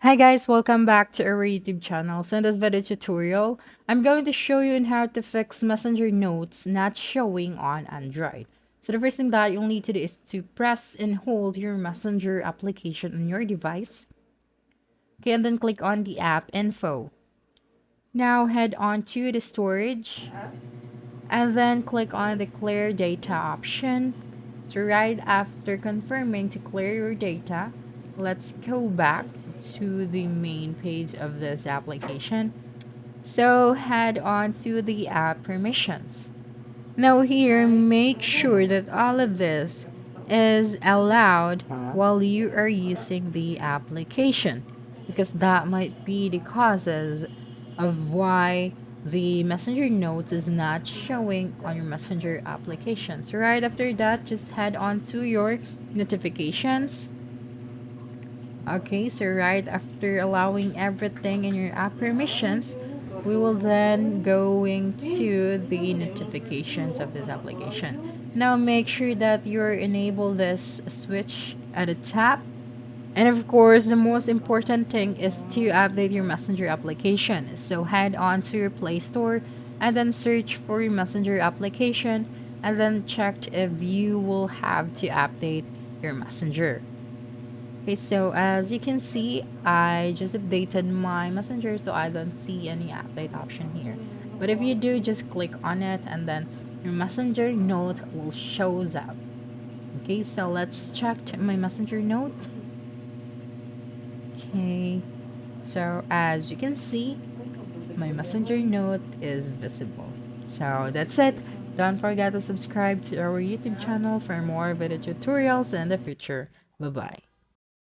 Hi guys, welcome back to our YouTube channel. So in this video tutorial, I'm going to show you on how to fix Messenger notes not showing on Android. So the first thing that you'll need to do is to press and hold your Messenger application on your device. Okay, and then click on the app info. Now head on to the storage and then click on the clear data option. So right after confirming to clear your data, let's go back to the main page of this application. So head on to the app permissions. Now here, make sure that all of this is allowed while you are using the application because that might be the causes of why the messenger notes is not showing on your messenger application. So right after that, just head on to your notifications. Okay, so right after allowing everything in your app permissions, we will then going to the notifications of this application. Now make sure that you're enable this switch at the top. And of course, the most important thing is to update your Messenger application. So head on to your Play Store and then search for your Messenger application and then check if you will have to update your Messenger. Okay, so as you can see, I just updated my messenger, so I don't see any update option here. But if you do, just click on it and then your messenger note will shows up. Okay, so let's check my messenger note. Okay, so as you can see, my messenger note is visible. So that's it. Don't forget to subscribe to our YouTube channel for more video tutorials in the future. Bye bye.